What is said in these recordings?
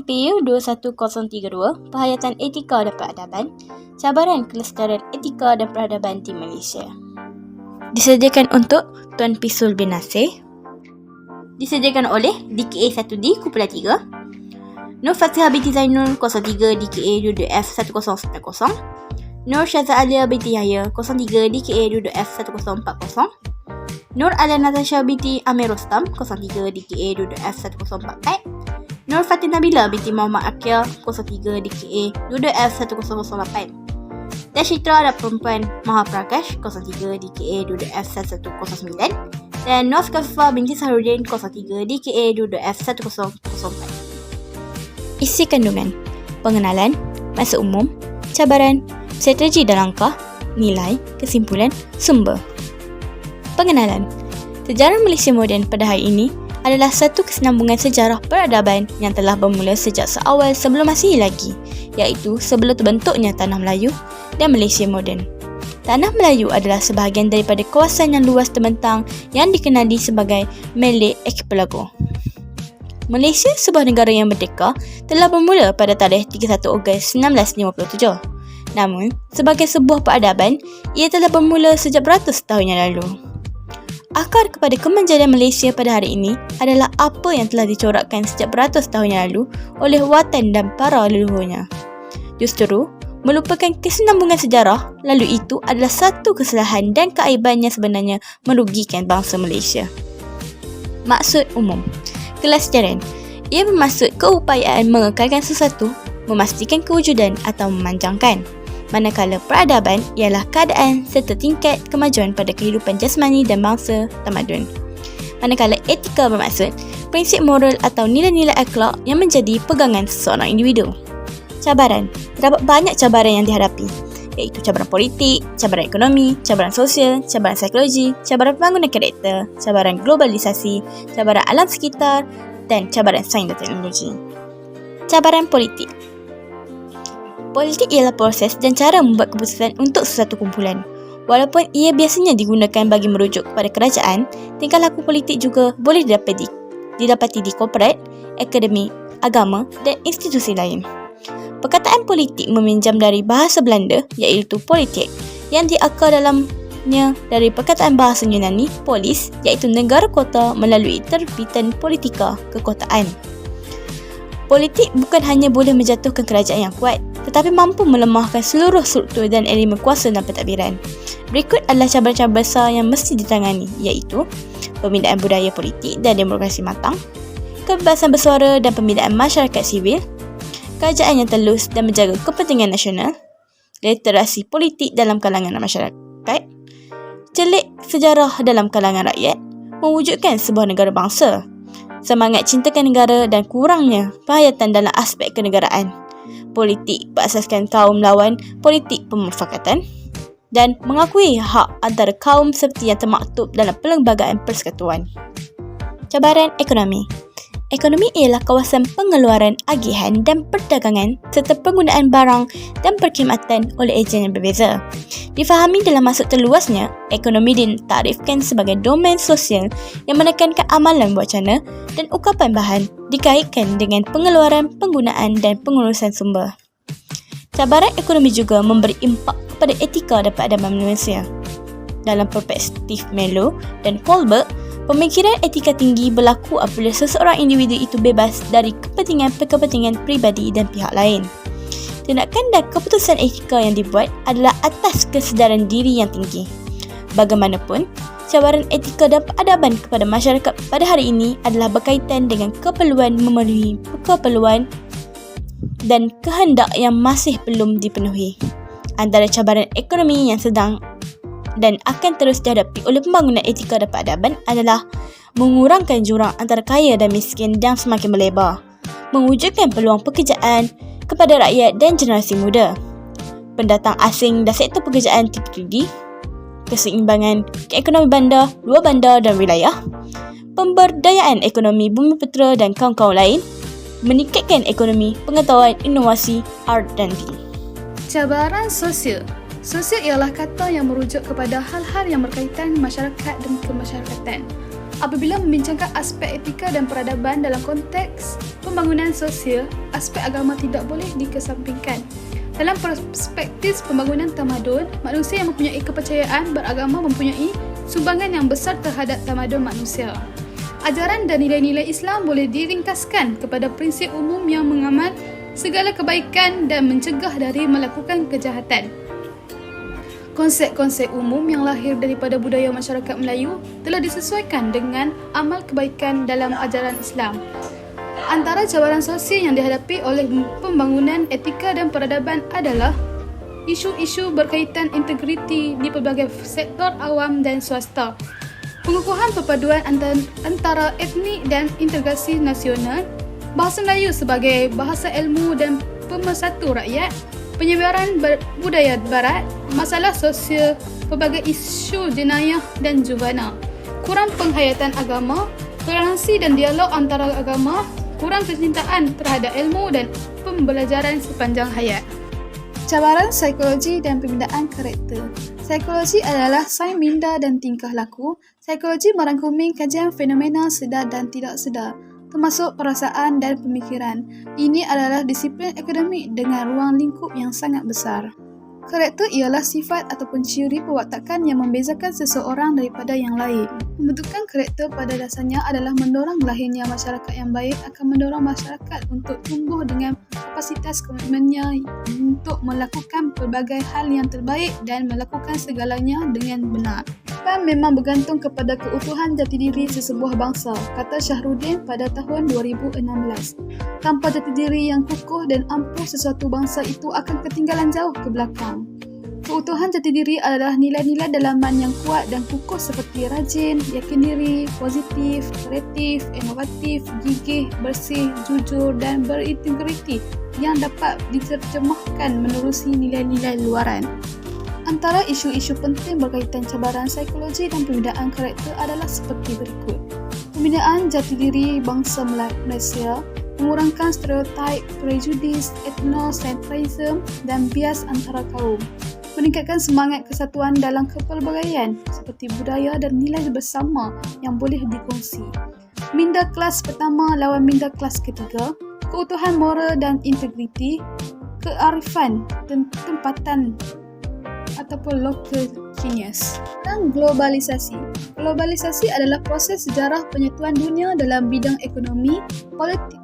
MPU 21032, Penghayatan Etika dan Peradaban, Cabaran Kelestarian Etika dan Peradaban di Malaysia. Disediakan untuk Tuan Pisul bin Nasir. Disediakan oleh DKA 1D Kumpulan 3, Nur Fatihah binti Zainul 03 DKA 22F1090, Nur Syazah Alia binti Yahya 03 DKA 22F1040, Nur Alia Natasha binti Amir Rostam 03 DKA 22F1044, Nur Fatin Nabila binti Muhammad Akia 03 DKA 22F1008, dan Citra dan Perempuan Maha Prakash 03 DKA 22F1109, dan Nur Kafifah binti Sahrudin 03 DKA 22F1004. Isi kandungan: pengenalan, maksud umum, cabaran, strategi dan langkah, nilai, kesimpulan, sumber. Pengenalan. Sejarah Malaysia moden pada hari ini adalah satu kesinambungan sejarah peradaban yang telah bermula sejak seawal sebelum Masihi lagi, iaitu sebelum terbentuknya Tanah Melayu dan Malaysia moden. Tanah Melayu adalah sebahagian daripada kawasan yang luas terbentang yang dikenali sebagai Malay Archipelago. Malaysia, sebuah negara yang merdeka, telah bermula pada tarikh 31 Ogos 1957. Namun, sebagai sebuah peradaban, ia telah bermula sejak beratus tahun yang lalu. Akar kepada kemenjadian Malaysia pada hari ini adalah apa yang telah dicorakkan sejak beratus tahun yang lalu oleh watan dan para leluhurnya. Justru, melupakan kesinambungan sejarah lalu itu adalah satu kesalahan dan keaiban yang sebenarnya merugikan bangsa Malaysia. Maksud umum. Kelestarian. Ia bermaksud keupayaan mengekalkan sesuatu, memastikan kewujudan atau memanjangkan. Manakala peradaban ialah keadaan serta tingkat kemajuan pada kehidupan jasmani dan bangsa tamadun. Manakala etika bermaksud prinsip moral atau nilai-nilai akhlak yang menjadi pegangan seseorang individu. Cabaran. Terdapat banyak cabaran yang dihadapi, iaitu cabaran politik, cabaran ekonomi, cabaran sosial, cabaran psikologi, cabaran pembangunan karakter, cabaran globalisasi, cabaran alam sekitar dan cabaran sains dan teknologi. Cabaran politik. Politik ialah proses dan cara membuat keputusan untuk sesuatu kumpulan. Walaupun ia biasanya digunakan bagi merujuk kepada kerajaan, tingkah laku politik juga boleh didapati di korporat, akademik, agama dan institusi lain. Perkataan politik meminjam dari bahasa Belanda iaitu politik yang diakar dalamnya dari perkataan bahasa Yunani polis iaitu negara kota melalui terbitan politika kekotaan. Politik bukan hanya boleh menjatuhkan kerajaan yang kuat tetapi mampu melemahkan seluruh struktur dan elemen kuasa dan pentadbiran. Berikut adalah cabaran-cabaran besar yang mesti ditangani iaitu pembinaan budaya politik dan demokrasi matang, kebebasan bersuara dan pembinaan masyarakat sivil, kerajaan yang telus dan menjaga kepentingan nasional, literasi politik dalam kalangan masyarakat, celik sejarah dalam kalangan rakyat, mewujudkan sebuah negara bangsa, semangat cintakan negara dan kurangnya penghayatan dalam aspek kenegaraan, politik berasaskan kaum lawan politik pemufakatan, dan mengakui hak antara kaum seperti yang termaktub dalam Perlembagaan Persekutuan. Cabaran ekonomi. Ekonomi ialah kawasan pengeluaran, agihan dan perdagangan serta penggunaan barang dan perkhidmatan oleh ejen yang berbeza. Difahami dalam maksud terluasnya, ekonomi ditarifkan sebagai domain sosial yang menekankan amalan wacana dan ukapan bahan dikaitkan dengan pengeluaran, penggunaan dan pengurusan sumber. Cabaran ekonomi juga memberi impak kepada etika dan peradaban manusia. Dalam perspektif Melo dan Kohlberg, pemikiran etika tinggi berlaku apabila seseorang individu itu bebas dari kepentingan pribadi dan pihak lain. Tindakan dan keputusan etika yang dibuat adalah atas kesedaran diri yang tinggi. Bagaimanapun, cabaran etika dan peradaban kepada masyarakat pada hari ini adalah berkaitan dengan keperluan memenuhi keperluan dan kehendak yang masih belum dipenuhi. Antara cabaran ekonomi yang sedang dan akan terus dihadapi oleh pembangunan etika dan peradaban adalah mengurangkan jurang antara kaya dan miskin yang semakin melebar, mewujudkan peluang pekerjaan kepada rakyat dan generasi muda, pendatang asing dan sektor pekerjaan 3D, keseimbangan ekonomi bandar, luar bandar dan wilayah, pemberdayaan ekonomi bumi putera dan kaum-kaum lain, meningkatkan ekonomi, pengetahuan, inovasi, R&D. Cabaran sosial. Sosial ialah kata yang merujuk kepada hal-hal yang berkaitan masyarakat dan kemasyarakatan. Apabila membincangkan aspek etika dan peradaban dalam konteks pembangunan sosial, aspek agama tidak boleh dikesampingkan. Dalam perspektif pembangunan tamadun, manusia yang mempunyai kepercayaan beragama mempunyai sumbangan yang besar terhadap tamadun manusia. Ajaran dan nilai-nilai Islam boleh diringkaskan kepada prinsip umum yang mengamal segala kebaikan dan mencegah dari melakukan kejahatan. Konsep-konsep umum yang lahir daripada budaya masyarakat Melayu telah disesuaikan dengan amal kebaikan dalam ajaran Islam. Antara cabaran sosial yang dihadapi oleh pembangunan etika dan peradaban adalah isu-isu berkaitan integriti di pelbagai sektor awam dan swasta, pengukuhan perpaduan antara etnik dan integrasi nasional, bahasa Melayu sebagai bahasa ilmu dan pemersatu rakyat, penyebaran budaya barat, masalah sosial, pelbagai isu jenayah dan juvana, kurang penghayatan agama, toleransi dan dialog antara agama, kurang kecintaan terhadap ilmu dan pembelajaran sepanjang hayat. Cabaran psikologi dan pembinaan karakter. Psikologi adalah sains minda dan tingkah laku. Psikologi merangkumi kajian fenomena sedar dan tidak sedar, termasuk perasaan dan pemikiran. Ini adalah disiplin akademik dengan ruang lingkup yang sangat besar. Karakter ialah sifat ataupun ciri perwatakan yang membezakan seseorang daripada yang lain. Pembentukan karakter pada dasarnya adalah mendorong lahirnya masyarakat yang baik akan mendorong masyarakat untuk tumbuh dengan kapasitas komitmennya untuk melakukan pelbagai hal yang terbaik dan melakukan segalanya dengan benar. Depan memang bergantung kepada keutuhan jati diri sesebuah bangsa, kata Syahrudin pada tahun 2016. Tanpa jati diri yang kukuh dan ampuh, sesuatu bangsa itu akan ketinggalan jauh ke belakang. Keutuhan jati diri adalah nilai-nilai dalaman yang kuat dan kukuh seperti rajin, yakin diri, positif, kreatif, inovatif, gigih, bersih, jujur dan berintegriti yang dapat diterjemahkan menerusi nilai-nilai luaran. Antara isu-isu penting berkaitan cabaran psikologi dan pembinaan karakter adalah seperti berikut. Pembinaan jati diri bangsa Malaysia, mengurangkan stereotip, prejudis, etnosentrism dan bias antara kaum. Meningkatkan semangat kesatuan dalam kepelbagaian seperti budaya dan nilai bersama yang boleh dikongsi. Minda kelas pertama lawan minda kelas ketiga, keutuhan moral dan integriti, kearifan dan tempatan ataupun local genius. Dan globalisasi. Globalisasi adalah proses sejarah penyatuan dunia dalam bidang ekonomi,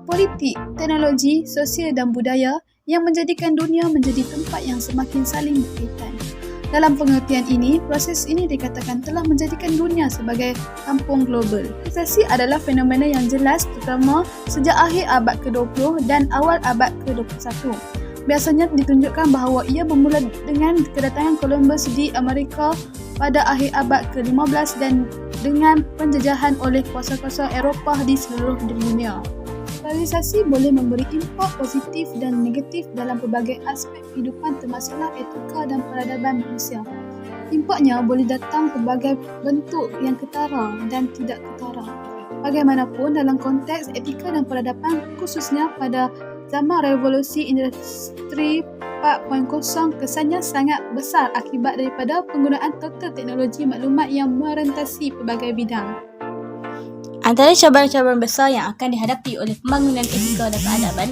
politik, teknologi, sosial dan budaya yang menjadikan dunia menjadi tempat yang semakin saling berkaitan. Dalam pengertian ini, proses ini dikatakan telah menjadikan dunia sebagai kampung global. Globalisasi adalah fenomena yang jelas terutama sejak akhir abad ke-20 dan awal abad ke-21. Biasanya ditunjukkan bahawa ia bermula dengan kedatangan Columbus di Amerika pada akhir abad ke-15 dan dengan penjajahan oleh kuasa-kuasa Eropah di seluruh dunia. Globalisasi boleh memberi impak positif dan negatif dalam pelbagai aspek kehidupan termasuklah etika dan peradaban manusia. Impaknya boleh datang pelbagai bentuk yang ketara dan tidak ketara. Bagaimanapun, dalam konteks etika dan peradaban, khususnya pada zaman revolusi industri 4.0, kesannya sangat besar akibat daripada penggunaan total teknologi maklumat yang merentasi pelbagai bidang. Antara cabaran-cabaran besar yang akan dihadapi oleh pembangunan etika dan peradaban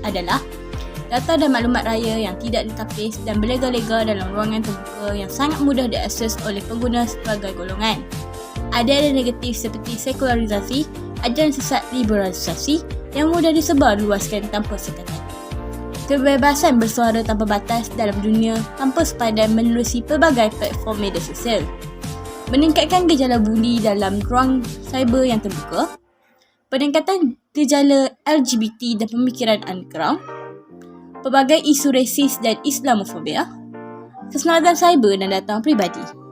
adalah data dan maklumat raya yang tidak ditapis dan berlega-lega dalam ruangan terbuka yang sangat mudah diakses oleh pengguna sebagai golongan. Ada negatif seperti sekularisasi, ajaran sesat liberalisasi yang mudah disebar luaskan tanpa sekatan. Kebebasan bersuara tanpa batas dalam dunia tanpa sepadan menerusi pelbagai platform media sosial. Meningkatkan gejala buli dalam ruang cyber yang terbuka. Peningkatan gejala LGBT dan pemikiran underground. Pelbagai isu rasis dan Islamofobia. Keselamatan cyber dan data peribadi.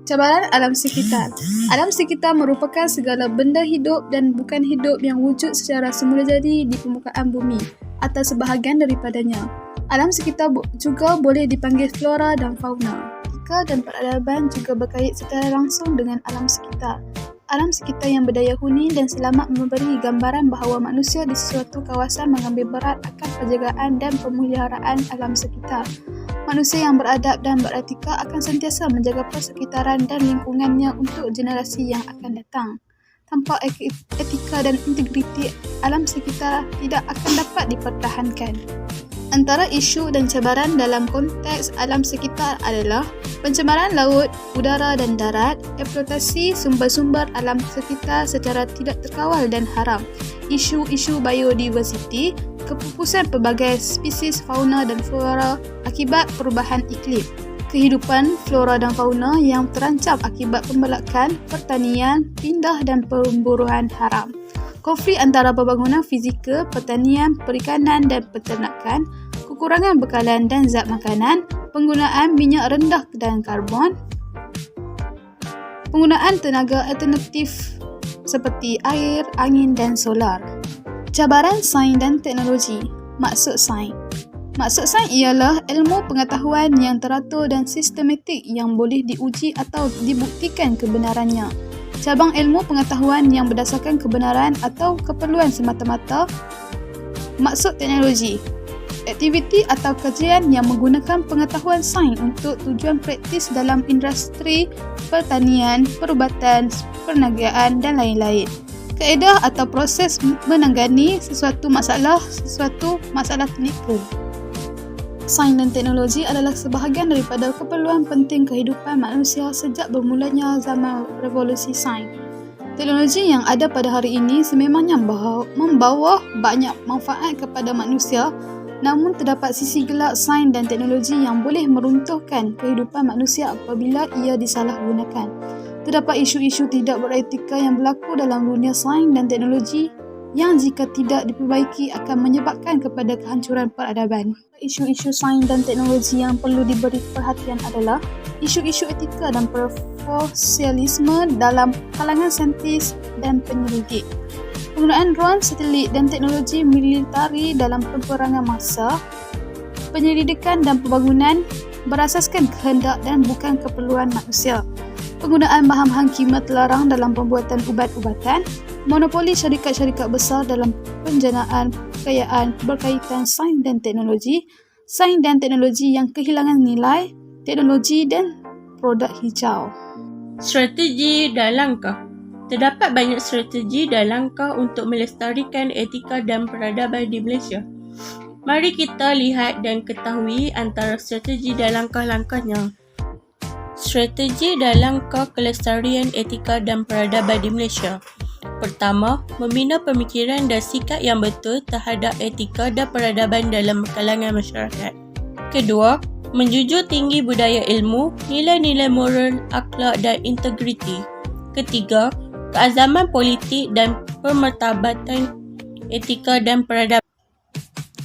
Cabaran alam sekitar. Alam sekitar merupakan segala benda hidup dan bukan hidup yang wujud secara semula jadi di permukaan bumi atau sebahagian daripadanya. Alam sekitar juga boleh dipanggil flora dan fauna. Etika dan peradaban juga berkait secara langsung dengan alam sekitar. Alam sekitar yang berdaya huni dan selamat memberi gambaran bahawa manusia di sesuatu kawasan mengambil berat akan penjagaan dan pemeliharaan alam sekitar. Manusia yang beradab dan beretika akan sentiasa menjaga persekitaran dan lingkungannya untuk generasi yang akan datang. tanpa etika dan integriti alam sekitar tidak akan dapat dipertahankan. Antara isu dan cabaran dalam konteks alam sekitar adalah pencemaran laut, udara dan darat, eksploitasi sumber-sumber alam sekitar secara tidak terkawal dan haram, isu-isu biodiversiti, kepupusan pelbagai spesies fauna dan flora akibat perubahan iklim, kehidupan flora dan fauna yang terancam akibat pembelakan, pertanian, pindah dan pemburuan haram, konflik antara pembangunan fizikal, pertanian, perikanan dan peternakan, kekurangan bekalan dan zat makanan, penggunaan minyak rendah dan karbon, penggunaan tenaga alternatif seperti air, angin dan solar. Cabaran sains dan teknologi. Maksud sains. Maksud sains ialah ilmu pengetahuan yang teratur dan sistematik yang boleh diuji atau dibuktikan kebenarannya. Cabang ilmu pengetahuan yang berdasarkan kebenaran atau keperluan semata-mata. Maksud teknologi. Aktiviti atau kajian yang menggunakan pengetahuan sains untuk tujuan praktis dalam industri, pertanian, perubatan, perniagaan dan lain-lain. Kaedah atau proses menangani sesuatu masalah teknikal. Sains dan teknologi adalah sebahagian daripada keperluan penting kehidupan manusia sejak bermulanya zaman revolusi sains. Teknologi yang ada pada hari ini sememangnya membawa banyak manfaat kepada manusia, namun terdapat sisi gelap sains dan teknologi yang boleh meruntuhkan kehidupan manusia apabila ia disalahgunakan. Terdapat isu-isu tidak beretika yang berlaku dalam dunia sains dan teknologi yang jika tidak diperbaiki akan menyebabkan kepada kehancuran peradaban. Isu-isu sains dan teknologi yang perlu diberi perhatian adalah isu-isu etika dan profesionalisme dalam kalangan saintis dan penyelidik. Penggunaan drone, satelit dan teknologi militari dalam peperangan massa, penyelidikan dan pembangunan berasaskan kehendak dan bukan keperluan manusia. Penggunaan bahan-bahan kimia terlarang dalam pembuatan ubat-ubatan, monopoli syarikat-syarikat besar dalam penjanaan kekayaan berkaitan sains dan teknologi yang kehilangan nilai, teknologi dan produk hijau. Strategi dan langkah. Terdapat banyak strategi dan langkah untuk melestarikan etika dan peradaban di Malaysia. Mari kita lihat dan ketahui antara strategi dan langkah-langkahnya. Strategi dan langkah kelestarian etika dan peradaban di Malaysia. Pertama, membina pemikiran dan sikap yang betul terhadap etika dan peradaban dalam kalangan masyarakat. Kedua, menjunjung tinggi budaya ilmu, nilai-nilai moral, akhlak dan integriti. Ketiga, keazaman politik dan pemertabatan etika dan peradaban.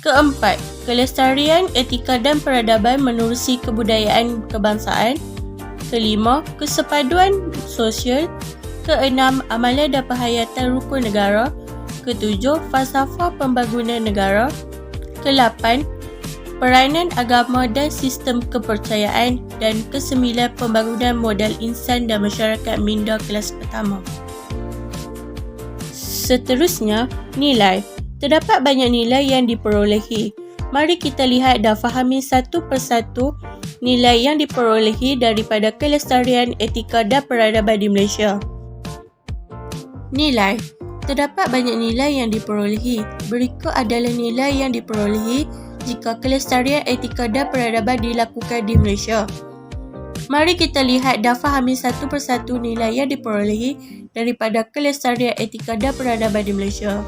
Keempat, kelestarian etika dan peradaban menerusi kebudayaan kebangsaan. Kelima, kesepaduan sosial. Keenam, amalan dan penghayatan rukun negara. Ketujuh, falsafah pembangunan negara. Kelapan, peranan agama dan sistem kepercayaan. Dan kesembilan, pembangunan modal insan dan masyarakat minda kelas pertama. Seterusnya, nilai. Terdapat banyak nilai yang diperolehi. Mari kita lihat dan fahami satu persatu nilai yang diperolehi daripada kelestarian etika dan peradaban di Malaysia. Nilai. Terdapat banyak nilai yang diperolehi. Berikut adalah nilai yang diperolehi jika kelestarian etika dan peradaban dilakukan di Malaysia. Mari kita lihat dan fahami satu persatu nilai yang diperolehi daripada kelestarian etika dan peradaban di Malaysia.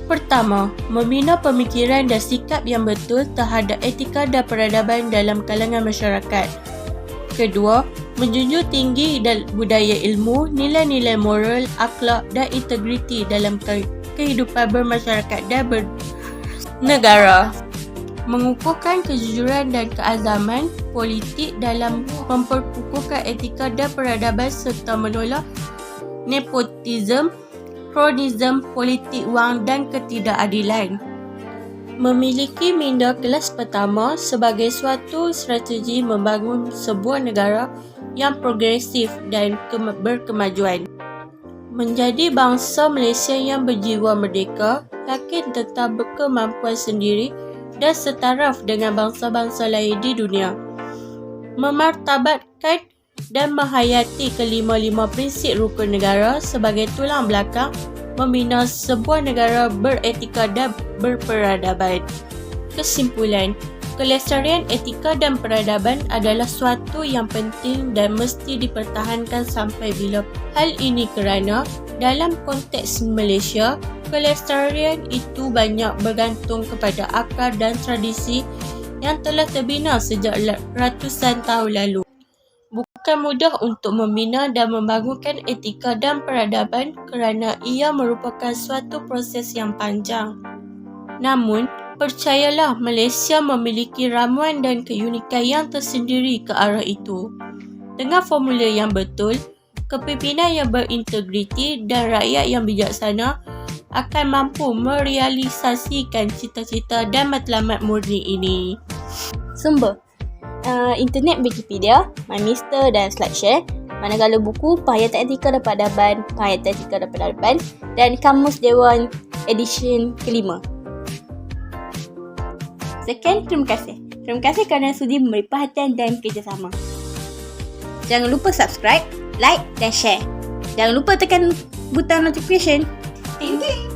Pertama, membina pemikiran dan sikap yang betul terhadap etika dan peradaban dalam kalangan masyarakat. Kedua, menjunjung tinggi budaya ilmu, nilai-nilai moral, akhlak dan integriti dalam kehidupan bermasyarakat dan bernegara. Mengukuhkan kejujuran dan keazaman politik dalam memperkukuhkan etika dan peradaban serta menolak nepotisme, kronisme, politik wang dan ketidakadilan. Memiliki minda kelas pertama sebagai suatu strategi membangun sebuah negara yang progresif dan berkemajuan. Menjadi bangsa Malaysia yang berjiwa merdeka, yakin tentang berkemampuan sendiri dan setaraf dengan bangsa-bangsa lain di dunia. Memartabatkan dan menghayati kelima-lima prinsip rukun negara sebagai tulang belakang membina sebuah negara beretika dan berperadaban. Kesimpulan, kelestarian etika dan peradaban adalah suatu yang penting dan mesti dipertahankan sampai bila. Hal ini kerana dalam konteks Malaysia, kelestarian itu banyak bergantung kepada akar dan tradisi yang telah terbina sejak ratusan tahun lalu. Bukan mudah untuk membina dan membangunkan etika dan peradaban kerana ia merupakan suatu proses yang panjang. Namun, percayalah Malaysia memiliki ramuan dan keunikan yang tersendiri ke arah itu. Dengan formula yang betul, kepimpinan yang berintegriti dan rakyat yang bijaksana akan mampu merealisasikan cita-cita dan matlamat murni ini. Sumber internet Wikipedia, MyMister dan SlideShare. Manakala buku Penghayatan Etika dan Peradaban, Penghayatan Etika dan Peradaban dan Kamus Dewan edisi kelima. Sekian, terima kasih. Terima kasih kerana sudi memberi perhatian dan kerjasama. Jangan lupa subscribe, like dan share. Jangan lupa tekan butang notification. Ting ting.